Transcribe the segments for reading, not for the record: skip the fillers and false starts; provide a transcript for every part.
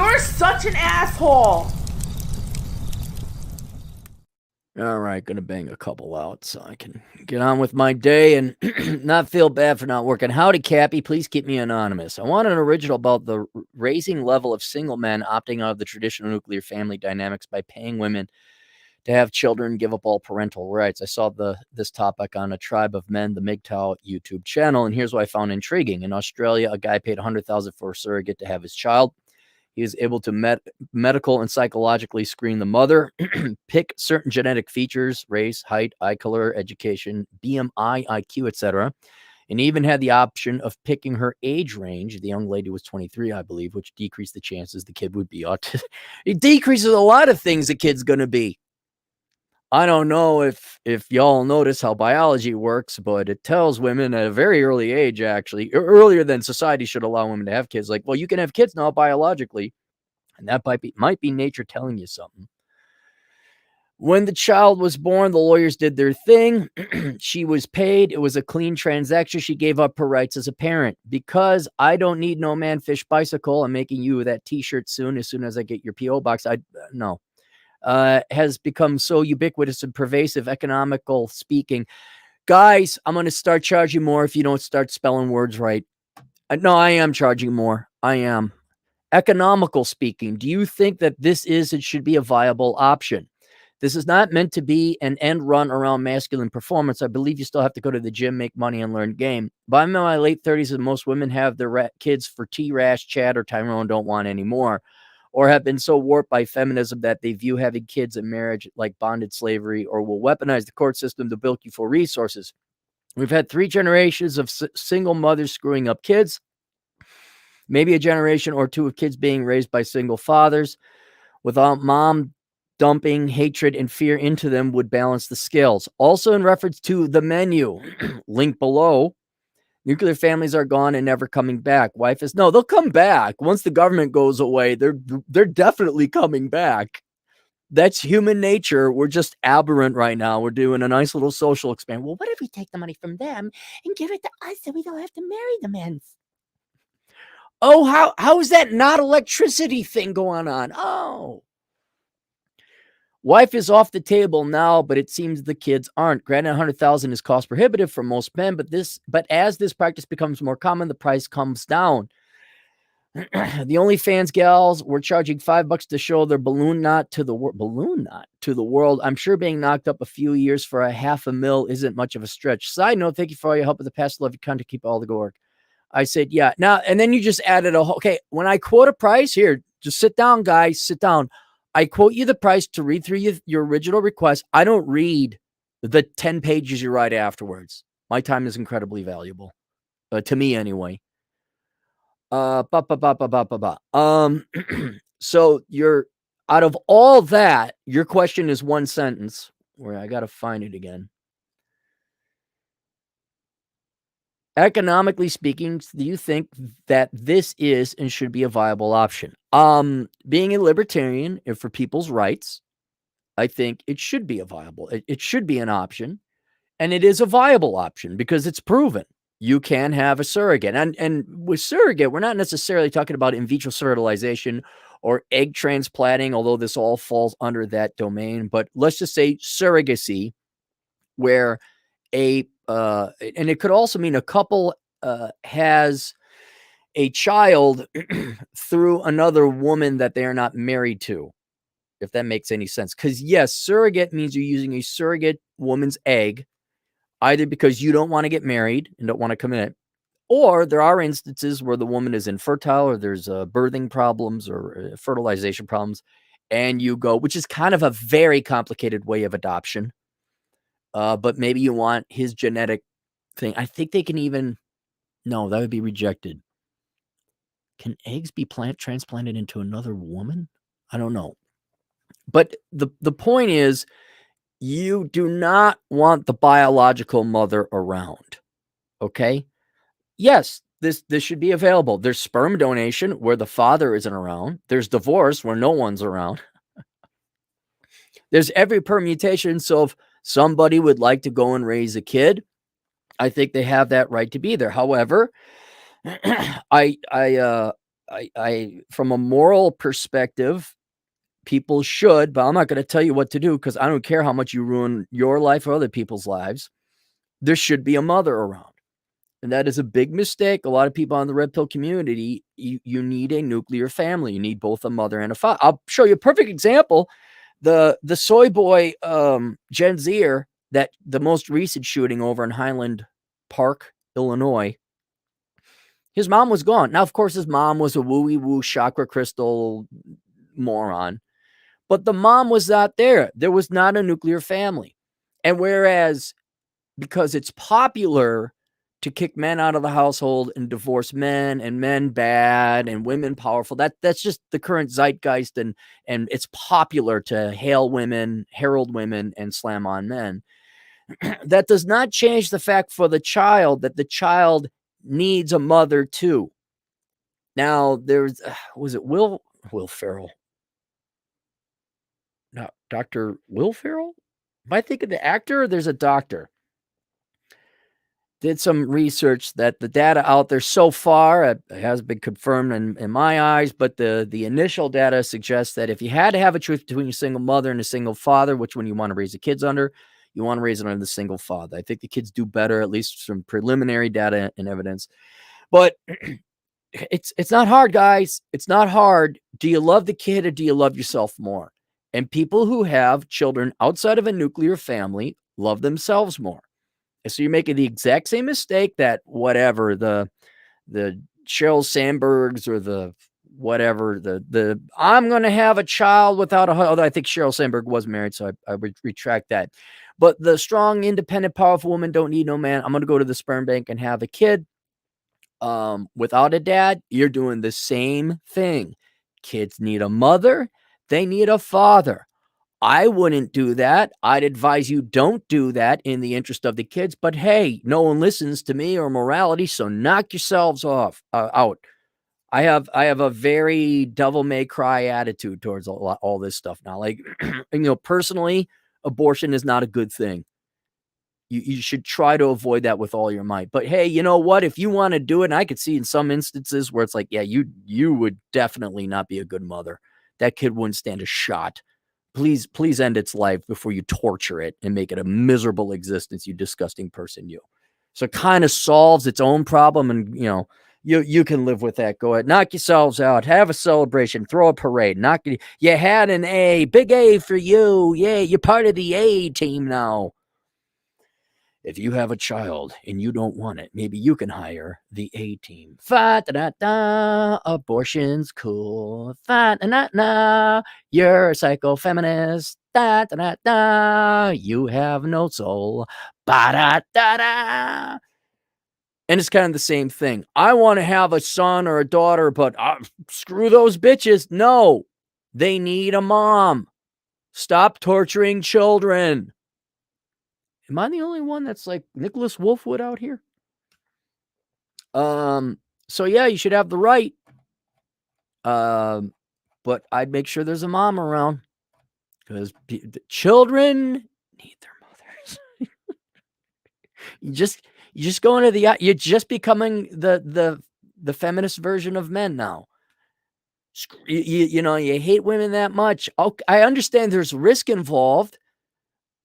You're such an asshole. All right, gonna bang a couple out so I can get on with my day and not feel bad for not working. Howdy, Cappy. Please keep me anonymous. I want an original about the raising level of single men opting out of the traditional nuclear family dynamics by paying women to have children, give up all parental rights. I saw this topic on A Tribe of Men, the MGTOW YouTube channel, and here's what I found intriguing. In Australia, a guy paid $100,000 for a surrogate to have his child. He is able to medical and psychologically screen the mother, pick certain genetic features, race, height, eye color, education, BMI, IQ, etc., and even had the option of picking her age range. The young lady was 23, I believe, which decreased the chances the kid would be autistic. It decreases a lot of things the kid's going to be. I don't know if y'all notice how biology works, but it tells women at a very early age, actually, earlier than society should allow women to have kids. Like, well, you can have kids now biologically, and that might be nature telling you something. When the child was born, the lawyers did their thing. She was paid. It was a clean transaction. She gave up her rights as a parent. Because I don't need no man fish bicycle, I'm making you that t-shirt soon as I get your P.O. box. No. Has become so ubiquitous and pervasive, economical speaking. Guys, I'm going to start charging more if you don't start spelling words right. No, I am charging more. I am. Economical speaking, do you think that this is and should be a viable option? This is not meant to be an end run around masculine performance. I believe you still have to go to the gym, make money, and learn game. But I'm in my late 30s, and most women have their kids for T-Rash, Chad, or Tyrone don't want anymore, or have been so warped by feminism that they view having kids and marriage like bonded slavery, or will weaponize the court system to bilk you for resources. We've had 3 generations of single mothers screwing up kids, maybe a generation or 2 of kids being raised by single fathers. Without mom dumping hatred and fear into them would balance the scales. Also, in reference to the menu, link below, nuclear families are gone and never coming back. Wife is, no, they'll come back. Once the government goes away, they're definitely coming back. That's human nature. We're just aberrant right now. We're doing a nice little social experiment. Well, what if we take the money from them and give it to us so we don't have to marry the men? Oh, how is that not electricity thing going on? Oh. Wife is off the table now, but it seems the kids aren't. Granted, 100,000 is cost prohibitive for most men, but as this practice becomes more common, the price comes down. The OnlyFans gals were charging $5 to show their balloon knot to the world. I'm sure being knocked up a few years for a $500,000 isn't much of a stretch. Side note, thank you for all your help with the past. Love your content. Keep all the good work. I said, yeah. Now, and then you just added okay, when I quote a price here, just sit down, guys, sit down. I quote you the price to read through your original request. I don't read the 10 pages you write afterwards. My time is incredibly valuable, to me anyway. So you're out of all that, your question is one sentence where I got to find it again. Economically speaking, do you think that this is and should be a viable option? Being a libertarian and for people's rights, I think it should be it should be an option, and it is a viable option because it's proven. You can have a surrogate. And with surrogate, we're not necessarily talking about in vitro fertilization or egg transplanting, although this all falls under that domain. But let's just say surrogacy, where and it could also mean a couple has a child through another woman that they are not married to, if that makes any sense. Because yes, surrogate means you're using a surrogate woman's egg, either because you don't want to get married and don't want to commit, or there are instances where the woman is infertile or there's birthing problems or fertilization problems, and you go, which is kind of a very complicated way of adoption. But maybe you want his genetic thing. I think they can even, no, that would be rejected. Can eggs be transplanted into another woman? I don't know. But the point is, you do not want the biological mother around. Okay? Yes, this should be available. There's sperm donation where the father isn't around. There's divorce where no one's around. There's every permutation. So if somebody would like to go and raise a kid, I think they have that right to be there. However, I I from a moral perspective, people should, but I'm not going to tell you what to do because I don't care how much you ruin your life or other people's lives. There should be a mother around. And that is a big mistake. A lot of people in the red pill community, you need a nuclear family. You need both a mother and a father. I'll show you a perfect example. The soy boy Gen Zer, that the most recent shooting over in Highland Park, Illinois. His mom was gone. Now, of course, his mom was a wooey woo chakra crystal moron, but the mom was not there. There was not a nuclear family. And whereas, because it's popular to kick men out of the household and divorce men, and men bad and women powerful, that's just the current zeitgeist, and it's popular to herald women, and slam on men. That does not change the fact for the child that the child needs a mother too. Now, there's was it Will Ferrell? No, Dr. Will Ferrell? Am I thinking the actor, or there's a doctor? Did some research that the data out there so far has been confirmed in my eyes, but the initial data suggests that if you had to have a choice between a single mother and a single father, which one you want to raise the kids under, you want to raise it under the single father. I think the kids do better, at least from preliminary data and evidence. But it's not hard, guys. It's not hard. Do you love the kid or do you love yourself more? And people who have children outside of a nuclear family love themselves more. So you're making the exact same mistake that whatever the Sheryl Sandbergs or the whatever the I'm going to have a child without a husband. Although I think Sheryl Sandberg was married, so I would retract that. But the strong, independent, powerful woman don't need no man. I'm going to go to the sperm bank and have a kid. Without a dad, you're doing the same thing. Kids need a mother. They need a father. I wouldn't do that. I'd advise you don't do that in the interest of the kids. But hey, no one listens to me or morality, so knock yourselves off out. I have a very devil may cry attitude towards all this stuff now. Like, personally, abortion is not a good thing. You should try to avoid that with all your might. But hey, you know what? If you want to do it, and I could see in some instances where it's like, yeah, you would definitely not be a good mother. That kid wouldn't stand a shot. Please end its life before you torture it and make it a miserable existence, you disgusting person, you. So it kind of solves its own problem, and you can live with that. Go ahead, knock yourselves out, have a celebration, throw a parade, you had an A, big A for you. Yeah, you're part of the A team now. If you have a child and you don't want it, maybe you can hire the A team. Fa-da-da-da, abortion's cool. Fa-da-da-da, you're a psycho-feminist. Da-da-da-da, you have no soul. Ba-da-da-da. And it's kind of the same thing. I want to have a son or a daughter, but screw those bitches. No, they need a mom. Stop torturing children. Am I the only one that's like Nicholas Wolfwood out here? So yeah, you should have the right. But I'd make sure there's a mom around, because children need their mothers. you just go into you're just becoming the feminist version of men now. You hate women that much. I understand there's risk involved,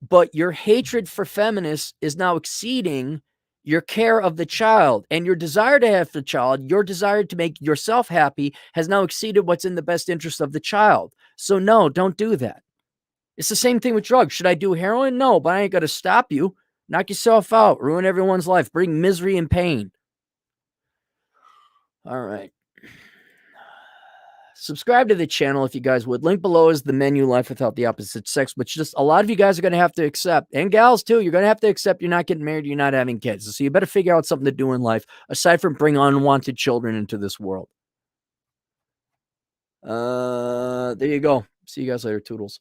but your hatred for feminists is now exceeding your care of the child, and your desire to have the child, your desire to make yourself happy, has now exceeded what's in the best interest of the child. So no, don't do that. It's the same thing with drugs. Should I do heroin? No, but I ain't going to stop you. Knock yourself out, ruin everyone's life, bring misery and pain. All right. Subscribe to the channel if you guys would. Link below is the menu, Life Without the Opposite Sex, which just a lot of you guys are going to have to accept, and gals too. You're going to have to accept you're not getting married, you're not having kids. So you better figure out something to do in life aside from bring unwanted children into this world. There you go. See you guys later. Toodles.